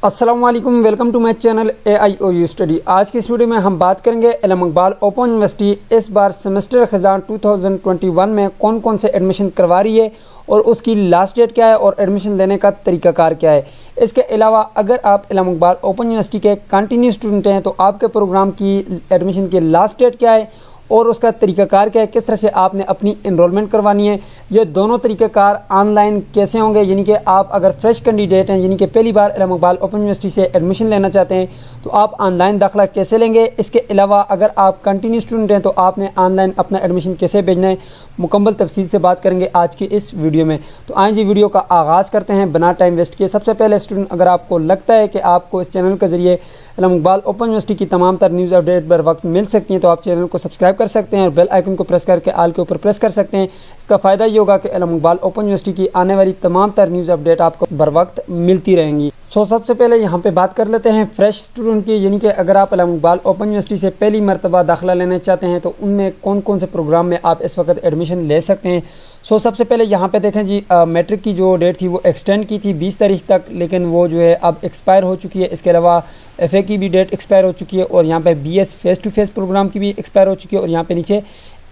अस्सलाम वालेकुम, welcome to my channel AIOU study. आज की इस वीडियो में हम बात करेंगे इल्म इकबाल ओपन यूनिवर्सिटी इस बार सेमेस्टर खजान 2021 में कौन कौन से एडमिशन करवा रही है और उसकी लास्ट डेट क्या है और एडमिशन लेने का तरीकाकार क्या है। इसके अलावा अगर आप इल्म इकबाल ओपन यूनिवर्सिटी के कंटिन्यू स्टूडेंट हैं तो आपके प्रोग्राम की एडमिशन की लास्ट डेट क्या है और उसका तरीकाकार क्या है, किस तरह से आपने अपनी एनरोलमेंट करवानी है। ये दोनों तरीकाकार ऑनलाइन कैसे होंगे, यानी कि आप अगर फ्रेश कैंडिडेट हैं, यानी कि पहली बार इल्म इकबाल ओपन यूनिवर्सिटी से एडमिशन लेना चाहते हैं तो आप ऑनलाइन दाखिला कैसे लेंगे। इसके अलावा अगर आप कंटिन्यू स्टूडेंट हैं तो आपने ऑनलाइन अपना एडमिशन कैसे भेजना है, मुकम्मल तफसील से बात करेंगे आज की इस वीडियो में। तो आइए जी वीडियो का आगाज़ करते हैं बिना टाइम वेस्ट किए। सबसे पहले स्टूडेंट, अगर आपको लगता है कि आपको इस चैनल के जरिए इल्म इकबाल ओपन यूनिवर्सिटी की तमाम तर न्यूज़ अपडेट बर वक्त मिल सकती हैं तो आप चैनल को सब्सक्राइब कर सकते हैं और बेल आइकन को प्रेस करके आल के ऊपर प्रेस कर सकते हैं। इसका फ़ायदा ये होगा कि इल्म इकबाल ओपन यूनिवर्सिटी की आने वाली तमाम तर न्यूज़ अपडेट आपको बर वक्त मिलती रहेंगी। सबसे पहले यहाँ पे बात कर लेते हैं फ्रेश स्टूडेंट की, यानी कि अगर आप इल्म इकबाल ओपन यूनिवर्सिटी से पहली मरतबा दाखिला लेना चाहते हैं तो उनमें कौन कौन से प्रोग्राम में आप इस वक्त एडमिशन ले सकते हैं। सबसे पहले यहाँ पे देखें जी, मैट्रिक की जो डेट थी वो एक्सटेंड की थी 20 तारीख तक, लेकिन वो जो है अब एक्सपायर हो चुकी है। इसके अलावा FA की भी डेट एक्सपायर हो चुकी है और यहाँ पे BS face to face program की भी एक्सपायर हो चुकी है और यहाँ पे नीचे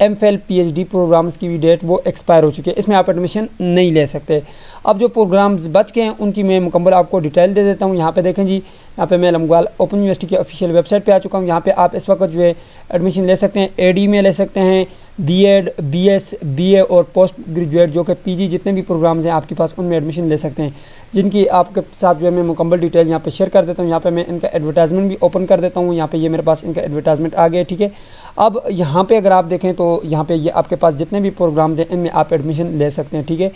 MPhil PhD प्रोग्राम्स की भी डेट वो एक्सपायर हो चुकी है। इसमें आप एडमिशन नहीं ले सकते। अब जो प्रोग्राम्स बच गए हैं उनकी मैं मुकम्मल आपको डिटेल दे देता हूँ। यहाँ पे देखें जी, यहाँ पे मैं इल्म इकबाल ओपन यूनिवर्सिटी की ऑफिशियल वेबसाइट पे आ चुका हूँ। यहाँ पे आप इस वक्त जो है एडमिशन ले सकते हैं। AD में ले सकते हैं, B.Ed, BS, BA और पोस्ट ग्रेजुएट जो कि PG जितने भी प्रोग्राम्स हैं आपके पास उनमें एडमिशन ले सकते हैं, जिनकी आपके साथ जो है मैं मुकम्मल डिटेल यहाँ पे शेयर कर देता हूँ। यहाँ पे मैं इनका एडवर्टाइजमेंट भी ओपन कर देता हूँ। यहाँ पे ये मेरे पास इनका एडवर्टाइजमेंट आ गया, ठीक है। अब यहाँ पे अगर आप देखें तो यहाँ पे ये आपके पास जितने भी प्रोग्राम्स हैं इनमें आप एडमिशन ले सकते हैं, ठीक है।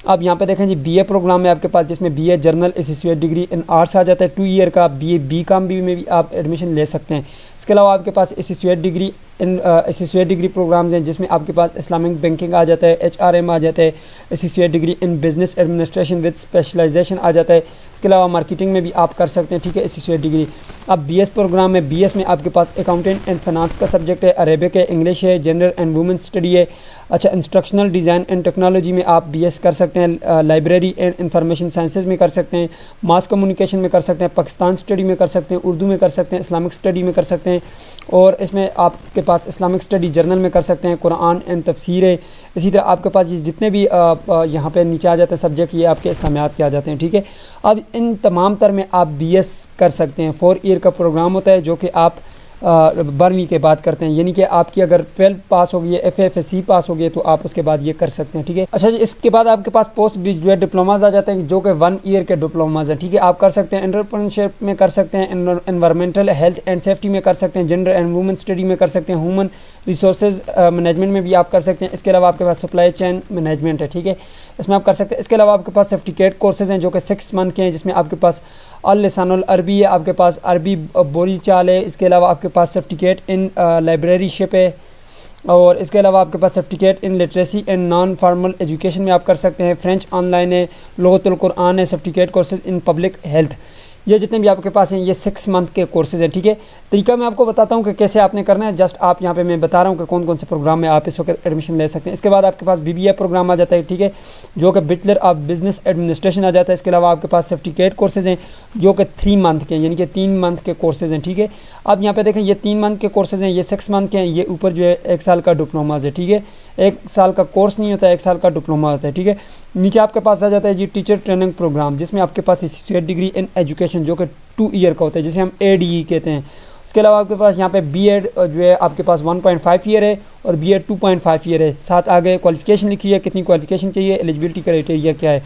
अब यहाँ पे देखें जी, BA प्रोग्राम में आपके पास जिसमें BA general associate degree in arts आ जाता है 2 ईयर का। BA BCom में भी आप एडमिशन ले सकते हैं। इसके अलावा आपके पास associate degree in associate degree programs हैं जिसमें आपके पास इस्लामिक बैंकिंग आ जाता है, HRM आ जाता है, associate degree in business administration with specialization आ जाता है। इसके अलावा मार्केटिंग में भी आप कर सकते हैं, ठीक है, एसोसिएट डिग्री। अब BS प्रोग्राम में BS में आपके पास अकाउंटेंट एंड फाइनेंस का सब्जेक्ट है, अरेबिक है, इंग्लिश है, जेंडर एंड वुमेन स्टडी है। अच्छा, इंस्ट्रक्शनल डिज़ाइन एंड टेक्नोलॉजी में आप BS कर सकते हैं, लाइब्रेरी एंड इंफॉर्मेशन साइंसेज में कर सकते हैं, मास कम्युनिकेशन में कर सकते हैं, पाकिस्तान स्टडी में कर सकते हैं, उर्दू में कर सकते हैं, इस्लामिक स्टडी में कर सकते हैं और इसमें आपके पास इस्लामिक स्टडी जर्नल में कर सकते हैं, कुरान एंड तफसीर है। इसी तरह आपके पास ये जितने भी यहाँ पे नीचे आ जाते हैं सब्जेक्ट, ये आपके इस्लामियात के आ जाते हैं, ठीक है। अब इन तमाम तर में आप BS कर सकते हैं। 4 ईयर का प्रोग्राम होता है जो कि आप 12वीं के बाद करते हैं, यानी कि आपकी अगर 12 पास हो गई है, FA FSC पास हो गई तो आप उसके बाद ये कर सकते हैं, ठीक है। अच्छा जी, इसके बाद आपके पास पोस्ट ग्रेजुएट डिप्लोमाज आ जाते हैं जो कि 1 ईयर के डिप्लोमाज हैं, ठीक है। आप कर सकते हैं एंटरप्रेन्योरशिप में कर सकते हैं, एनवायरमेंटल हेल्थ एंड सेफ्टी में कर सकते हैं, जेंडर एंड वुमेन स्टडी में कर सकते हैं, ह्यूमन रिसोर्सेज मैनेजमेंट में भी आप कर सकते हैं। इसके अलावा आपके पास सप्लाई चेन मैनेजमेंट है, ठीक है, इसमें आप कर सकते हैं। इसके अलावा आपके पास सर्टिफिकेट कोर्सेज हैं जो कि 6 मंथ के हैं, जिसमें आपके पास अल लिसानुल अरबी है, आपके पास अरबी बोली चाल है। इसके अलावा आपके पास सर्टिफिकेट इन लाइब्रेरीशिप है और इसके अलावा आपके पास certificate in literacy and non formal education में आप कर सकते हैं। फ्रेंच ऑनलाइन है, लुगतुल कुरान है, certificate courses in public health. ये जितने भी आपके पास हैं ये 6 मंथ के कोर्सेज हैं, ठीक है। तरीका मैं आपको बताता हूँ कि कैसे आपने करना है, जस्ट आप यहाँ पे मैं बता रहा हूँ कि कौन कौन से प्रोग्राम में आप इस वक्त एडमिशन ले सकते हैं। इसके बाद आपके पास BBA प्रोग्राम आ जाता है, ठीक है, जो कि बैचलर ऑफ बिजनेस एडमिनिस्ट्रेशन आ जाता है। इसके अलावा आपके पास सर्टिफिकेट कोर्सेज हैं जो कि 3 मंथ के हैं, यानी कि 3 मंथ के कोर्सेज हैं, ठीक है। अब यहाँ पे देखें ये 3 मंथ के कोर्सेज हैं, ये 6 मंथ के हैं, ये ऊपर जो है 1 साल का डिप्लोमाज है, ठीक है। 1 साल का कोर्स नहीं होता है, 1 साल का डिप्लोमा होता है, ठीक है। नीचे आपके पास आ जाता है जी टीचर ट्रेनिंग प्रोग्राम, जिसमें आपके पास एसोसिएट डिग्री इन एजुकेशन जो कि 2 ईयर का होता है, जिसे हम ADE कहते हैं। उसके अलावा आपके पास यहाँ पे B.Ed जो है आपके पास 1.5 ईयर है और B.Ed 2.5 ईयर है। साथ आगे क्वालिफिकेशन लिखी है, कितनी क्वालिफिकेशन चाहिए, एलिजिबिलिटी क्राइटेरिया क्या है।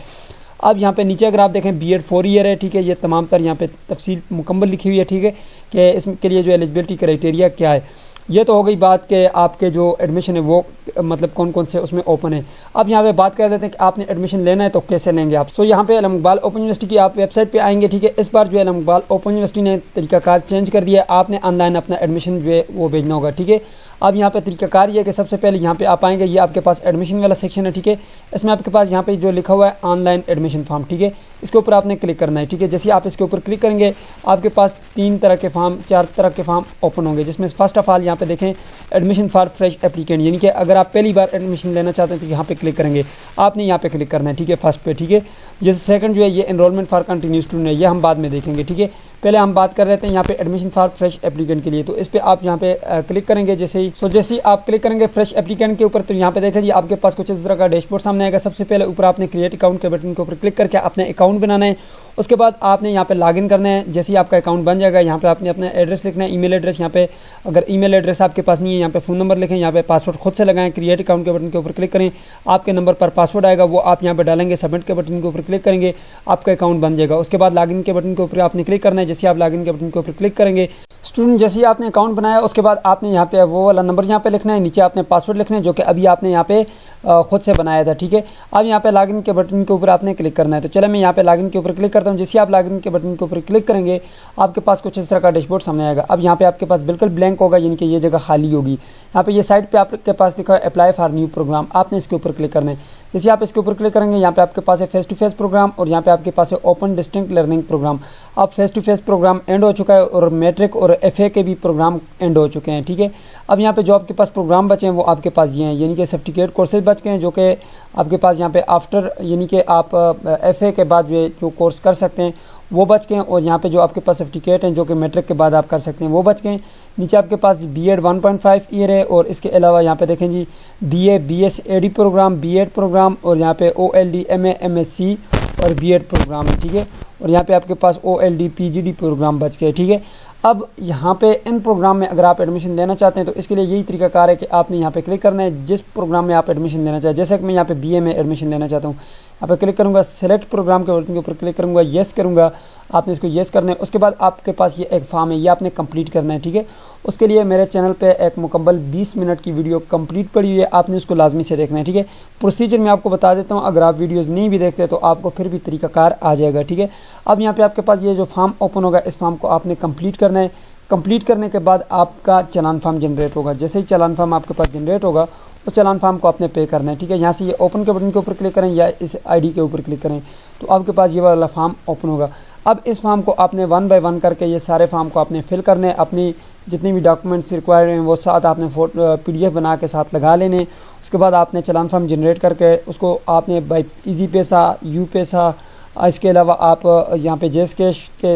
अब यहाँ पे नीचे अगर आप देखें B.Ed 4 ईयर है, ठीक है, ये तमाम तर यहाँ पे तफसील मुकम्मल लिखी हुई है, ठीक है, कि इसके लिए जो एलिजिबिलिटी क्राइटेरिया क्या है। ये तो हो गई बात कि आपके जो एडमिशन है वो मतलब कौन कौन से उसमें ओपन है। अब यहाँ पे बात कर लेते हैं कि आपने एडमिशन लेना है तो कैसे लेंगे आप। यहाँ पे इल्म इकबाल ओपन यूनिवर्सिटी की आप वेबसाइट पे आएंगे, ठीक है। इस बार जो है इल्म इकबाल ओपन यूनिवर्सिटी ने तरीकाकार चेंज कर दिया है, आपने ऑनलाइन अपना एडमिशन जो है वो भेजना होगा, ठीक है। अब यहाँ पे तरीकाकार ये है कि सबसे पहले यहाँ पे आप आएंगे, ये आपके पास एडमिशन वाला सेक्शन है, ठीक है। इसमें आपके पास यहाँ पे जो लिखा हुआ है ऑनलाइन एडमिशन फॉर्म, ठीक है, इसके ऊपर आपने क्लिक करना है, ठीक है। जैसे आप इसके ऊपर क्लिक करेंगे आपके पास 3 तरह के फॉर्म 4 तरह के फॉर्म ओपन होंगे, जिसमें फर्स्ट ऑफ ऑल यहाँ पे देखें एडमिशन फॉर फ्रेश एप्लीकेंट, यानी कि अगर आप पहली बार एडमिशन लेना चाहते हैं तो यहाँ पे क्लिक करेंगे, आपने यहाँ पे क्लिक करना है, ठीक है, फर्स्ट पे, ठीक है। जैसे सेकंड जो है ये एनरोलमेंट फॉर कंटिन्यू स्टूडेंट है, ये हम बाद में देखेंगे, ठीक है। पहले हम बात कर रहे थे यहाँ पे एडमिशन फॉर फ्रेश एप्लीकेंट के लिए, तो इस पे आप यहाँ पे क्लिक करेंगे। जैसे ही आप क्लिक करेंगे फ्रेश एप्लीकेंट के ऊपर, तो यहाँ पे देखें जी आपके पास कुछ इस तरह का डैशबोर्ड सामने आएगा। सबसे पहले ऊपर आपने क्रिएट अकाउंट के बटन के ऊपर क्लिक करके अपने अकाउंट बनाना है, उसके बाद आपने यहाँ पे लॉगिन करना है। जैसे ही आपका अकाउंट बन जाएगा यहाँ पे आपने अपना एड्रेस लिखना है, ईमेल एड्रेस, यहाँ पे अगर ईमेल एड्रेस आपके पास नहीं है यहाँ पे फ़ोन नंबर लिखें, यहाँ पे पासवर्ड खुद से लगाएं, क्रिएट अकाउंट के बटन के ऊपर क्लिक करें, आपके नंबर पर पासवर्ड आएगा वो आप यहाँ पे डालेंगे, सबमिट के बटन के ऊपर क्लिक करेंगे, आपका अकाउंट बन जाएगा। उसके बाद लॉगिन के बटन के ऊपर आपने क्लिक करना है। जैसे आप लॉगिन के बटन के ऊपर क्लिक करेंगे स्टूडेंट, जैसे ही आपने अकाउंट बनाया उसके बाद आपने यहाँ पे वो वाला नंबर यहाँ पे लिखना है, नीचे आपने पासवर्ड लिखना है जो कि अभी आपने यहाँ पे खुद से बनाया था, ठीक है। अब यहाँ पे लॉगिन के बटन के ऊपर आपने क्लिक करना है। तो चले मैं यहाँ पे लॉगिन के ऊपर क्लिक करता हूँ। जैसे आप लॉगिन के बटन के ऊपर क्लिक करेंगे आपके पास कुछ इस तरह का डैशबोर्ड सामने आएगा। अब यहाँ पे आपके पास बिल्कुल ब्लैंक होगा, यानी कि ये जगह खाली होगी। यहाँ पे ये साइड पे आपके पास लिखा है अप्लाई फॉर न्यू प्रोग्राम, आपने इसके ऊपर क्लिक करना है। जैसे आप इसके ऊपर क्लिक करेंगे यहाँ पे आपके पास है फेस टू फेस प्रोग्राम और यहाँ पे आपके पास है ओपन डिस्टेंस लर्निंग प्रोग्राम। अब face to face program end हो चुका है और मैट्रिक और FA के भी प्रोग्राम एंड हो चुके हैं, ठीक है। अब यहाँ पे जो आपके पास प्रोग्राम बचे हैं वो आपके पास ये हैं, यानी कि सर्टिफिकेट कोर्सेज बच गए हैं जो कि आपके पास यहाँ पे आफ्टर, यानी कि आप FA के बाद जो कोर्स कर सकते हैं वो बच गए हैं, और यहाँ पे जो आपके पास सर्टिफिकेट हैं जो कि मैट्रिक के बाद आप कर सकते हैं वो बच गए हैं। नीचे आपके पास B.Ed 1.5 ईयर है और इसके अलावा यहाँ पे देखें जी BA BS AD program, B.Ed program और यहाँ पे OLD MA MSc और B.Ed प्रोग्राम है, ठीक है। और यहाँ पे आपके पास OLD PGD प्रोग्राम बच गए, ठीक है। अब यहाँ पे इन प्रोग्राम में अगर आप एडमिशन लेना चाहते हैं तो इसके लिए यही तरीकाकार है कि आपने यहाँ पे क्लिक करना है जिस प्रोग्राम में आप एडमिशन लेना चाहते हैं। जैसे कि मैं यहाँ पे BA में एडमिशन लेना चाहता हूँ, यहाँ पे क्लिक करूँगा, सेलेक्ट प्रोग्राम के बटन के ऊपर क्लिक करूँगा, येस करूँगा, आपने इसको येस करना है। उसके बाद आपके पास ये एक फॉर्म है, ये आपने कंप्लीट करना है, ठीक है। उसके लिए मेरे चैनल पे एक मुकम्मल 20 मिनट की वीडियो कंप्लीट पड़ी हुई है, आपने उसको लाजमी से देखना है, ठीक है। प्रोसीजर मैं आपको बता देता हूँ, अगर आप वीडियोज़ नहीं भी देखते तो आपको फिर भी तरीकाकार आ जाएगा, ठीक है। अब यहाँ पे आपके पास ये जो फॉर्म ओपन होगा इस फॉर्म को आपने कंप्लीट करना है। कंप्लीट करने के बाद आपका चालान फॉर्म जनरेट होगा। जैसे ही चालान फॉर्म आपके पास जनरेट होगा उस चालान फॉर्म को आपने पे करना है, ठीक है। यहाँ से ये ओपन के बटन के ऊपर क्लिक करें या इस ID के ऊपर क्लिक करें तो आपके पास ये वाला फॉर्म ओपन होगा। अब इस फॉर्म को आपने 1 बाय 1 करके ये सारे फॉर्म को आपने फिल करने हैं, अपनी जितनी भी डॉक्यूमेंट्स रिक्वायर्ड हैं वो साथ आपने PDF बना के साथ लगा लेने। उसके बाद आपने चालान फॉर्म जनरेट करके उसको आपने बाई ईजी पैसा, यू पैसा, इसके अलावा आप यहाँ पे जेस कैश के,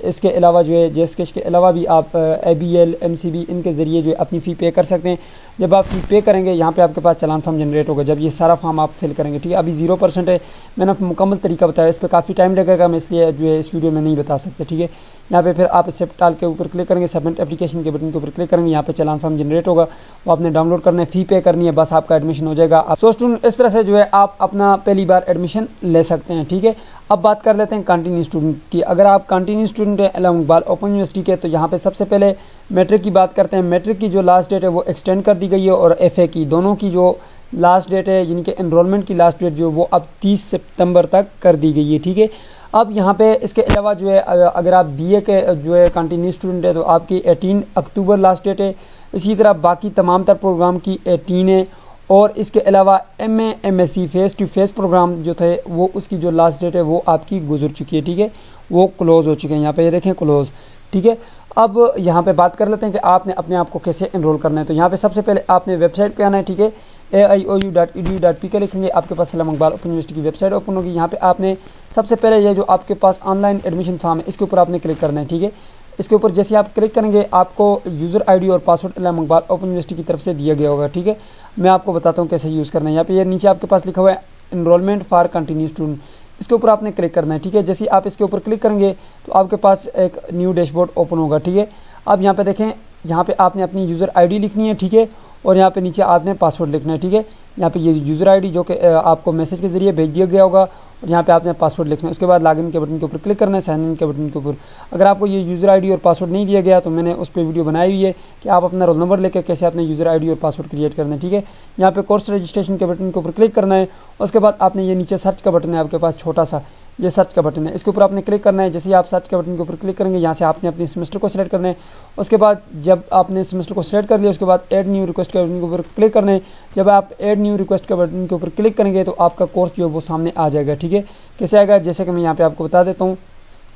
इसके अलावा जो है जेस कैश के अलावा भी आप ABL MCB इनके ज़रिए जो है अपनी फ़ी पे कर सकते हैं। जब आप फ़ी पे करेंगे यहाँ पे आपके पास चालान फॉर्म जनरेट होगा, जब ये सारा फॉर्म आप फिल करेंगे, ठीक है। अभी 0% है, मैंने मुकम्मल तरीका बताया, इस पर काफ़ी टाइम लगेगा, मैं इसलिए जो है इस वीडियो में नहीं बता सकते, ठीक है। यहाँ पे फिर आप एक्सेप्ट ऑल के ऊपर क्लिक करेंगे, सबमिट एप्लीकेशन के बटन के ऊपर क्लिक करेंगे, यहाँ पे चालान फॉर्म जनरेट होगा, वो आपने डाउनलोड करना है, फ़ी पे करनी है, बस आपका एडमिशन हो जाएगा। सो स्टूडेंट इस तरह से जो है आप अपना पहली बार एडमिशन ले सकते हैं, ठीक है। अब बात कर लेते हैं कंटिन्यू स्टूडेंट की। अगर आप कंटिन्यू स्टूडेंट हैं इलाहाबाद इकबाल ओपन यूनिवर्सिटी के, तो यहाँ पे सबसे पहले मैट्रिक की बात करते हैं। मैट्रिक की जो लास्ट डेट है वो एक्सटेंड कर दी गई है और FA की दोनों की जो लास्ट डेट है यानी कि एनरोलमेंट की लास्ट डेट जो वो अब 30 सितंबर तक कर दी गई है, ठीक है। अब यहाँ पे इसके अलावा जो है अगर आप BA के जो है कंटिन्यू स्टूडेंट है तो आपकी 18 अक्टूबर लास्ट डेट है। इसी तरह बाकी तमाम तर प्रोग्राम की 18 है और इसके अलावा MA MSc face to face programme जो थे वो उसकी जो लास्ट डेट है वो आपकी गुजर चुकी है, ठीक है, वो क्लोज़ हो चुके हैं। यहाँ पे ये देखें क्लोज़, ठीक है। अब यहाँ पे बात कर लेते हैं कि आपने अपने आप को कैसे एनरोल करना है। तो यहाँ पे सबसे पहले आपने वेबसाइट पे आना है, ठीक है। aiou.edu.pk लिखेंगे, आपके पास इलाहाबाद इकबाल ओपन यूनिवर्सिटी की वेबसाइट ओपन होगी। यहाँ पे आपने सबसे पहले ये जो आपके पास ऑनलाइन एडमिशन फॉर्म है इसके ऊपर आपने क्लिक करना है, ठीक है। इसके ऊपर जैसे आप क्लिक करेंगे आपको यूज़र ID और password Allahabad Iqbal open university की तरफ से दिया गया होगा, ठीक है। मैं आपको बताता हूँ कैसे यूज़ करना है। यहाँ पे ये नीचे आपके पास लिखा हुआ है एनरोलमेंट फॉर कंटिन्यू स्टूडेंट, इसके ऊपर आपने क्लिक करना है, ठीक है। जैसे आप इसके ऊपर क्लिक करेंगे तो आपके पास एक न्यू डैशबोर्ड ओपन होगा, ठीक है। अब यहाँ पे देखें, यहाँ पे आपने अपनी यूज़र ID लिखनी है, ठीक है, और यहाँ पे नीचे आपने पासवर्ड लिखना है, ठीक है। यहाँ पे ये यूज़र ID जो कि आपको मैसेज के ज़रिए भेज दिया गया होगा और यहाँ पे आपने पासवर्ड लिखना है। उसके बाद लॉगिन के बटन के ऊपर क्लिक करना है, साइन इन के बटन के ऊपर। अगर आपको ये यूज़र ID और पासवर्ड नहीं दिया गया तो मैंने उस पर वीडियो बनाई हुई है कि आप अपना रोल नंबर लेकर कैसे अपने यूज़र ID और पासवर्ड क्रिएट करना है, ठीक है। यहाँ पे कोर्स रजिस्ट्रेशन के बटन के ऊपर क्लिक करना है। उसके बाद आपने ये नीचे सर्च का बटन है आपके पास छोटा सा, ये सर्च का बटन है, इसके ऊपर आपने क्लिक करना है। जैसे ही आप सर्च के बटन के ऊपर क्लिक करेंगे, यहाँ से आपने अपने सेमेस्टर को सिलेक्ट करना है। उसके बाद जब आपने सेमेस्टर को सिलेक्ट कर लिया, उसके बाद ऐड न्यू रिक्वेस्ट के बटन के ऊपर क्लिक करना है। जब आप ऐड न्यू रिक्वेस्ट के बटन के ऊपर क्लिक करेंगे तो आपका कोर्स जो है वो सामने आ जाएगा। ठीक है, कैसे आएगा, जैसे कि मैं यहाँ पे आपको बता देता हूँ।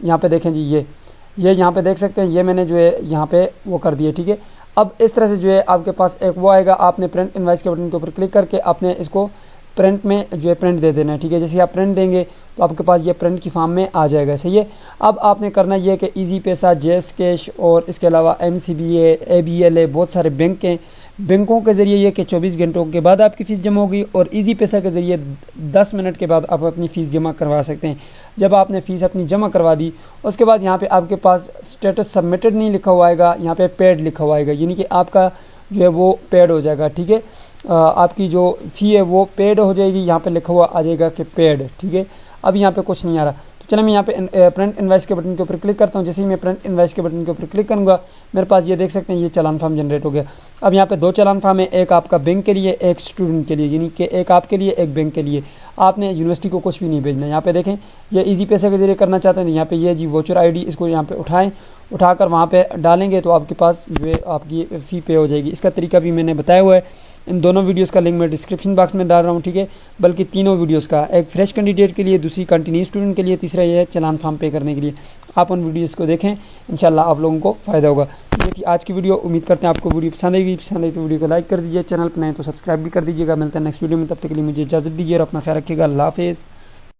यहाँ पे देखें जी, ये यहाँ पे देख सकते हैं, ये मैंने जो है यहाँ पे वो कर दिया। ठीक है, अब इस तरह से जो है आपके पास एक वो आएगा, आपने प्रिंट इनवाइस के बटन के ऊपर क्लिक करके आपने इसको प्रिंट में जो है प्रिंट दे देना है। ठीक है, जैसे आप प्रिंट देंगे तो आपके पास ये प्रिंट की फॉर्म में आ जाएगा। सही है, अब आपने करना ये है कि इजी पैसा, जेएस कैश और इसके अलावा MCBA, ABLA, बहुत सारे बैंक हैं। बैंकों के ज़रिए ये कि 24 घंटों के बाद आपकी फ़ीस जमा होगी, और इजी पैसा के ज़रिए 10 मिनट के बाद आप अपनी फ़ीस जमा करवा सकते हैं। जब आपने फ़ीस अपनी जमा करवा दी, उसके बाद यहाँ पे आपके पास स्टेटस सबमिटेड नहीं लिखा हुआ आएगा, यहाँ पे पेड लिखा हुआ आएगा, यानी कि आपका जो है वो पेड हो जाएगा। ठीक है, आपकी जो फ़ी है वो पेड हो जाएगी, यहाँ पे लिखा हुआ आ जाएगा कि पेड। ठीक है, अब यहाँ पे कुछ नहीं आ रहा, तो चलो मैं यहाँ पे प्रिंट इनवाइस के बटन के ऊपर क्लिक करता हूँ। जैसे ही मैं प्रिंट इनवाइस के बटन के ऊपर क्लिक करूँगा, मेरे पास ये देख सकते हैं ये चालान फॉर्म जनरेट हो गया। अब यहाँ पे 2 चालान फॉर्म है, एक आपका बैंक के लिए, एक स्टूडेंट के लिए, यानी कि एक आपके लिए, एक बैंक के लिए। आपने यूनिवर्सिटी को कुछ भी नहीं भेजना। यहाँ पे देखें, ये इजी पैसे के जरिए करना चाहते हैं, यहाँ पे ये जी वोचर ID, इसको यहाँ पे उठाकर वहाँ पे डालेंगे तो आपके पास जो है आपकी फ़ी पे हो जाएगी। इसका तरीका भी मैंने बताया हुआ है, इन दोनों वीडियोस का लिंक मैं डिस्क्रिप्शन बॉक्स में डाल रहा हूँ। ठीक है, बल्कि तीनों वीडियोस का, एक फ्रेश कैंडिडेट के लिए, दूसरी कंटिन्यू स्टूडेंट के लिए, तीसरा ये है चालान फॉर्म पे करने के लिए। आप उन वीडियोस को देखें, इंशाल्लाह आप लोगों को फ़ायदा होगा। ये थी आज की वीडियो, उम्मीद करते हैं आपको वीडियो पसंद आई तो वीडियो को लाइक कर दीजिए, चैनल पर नए तो सब्सक्राइब भी कर दीजिएगा। मिलते हैं नेक्स्ट वीडियो में, तब तक के लिए मुझे इजाज़त दीजिए और अपना ख्याल रखिएगा। अल्लाह हाफ़िज़।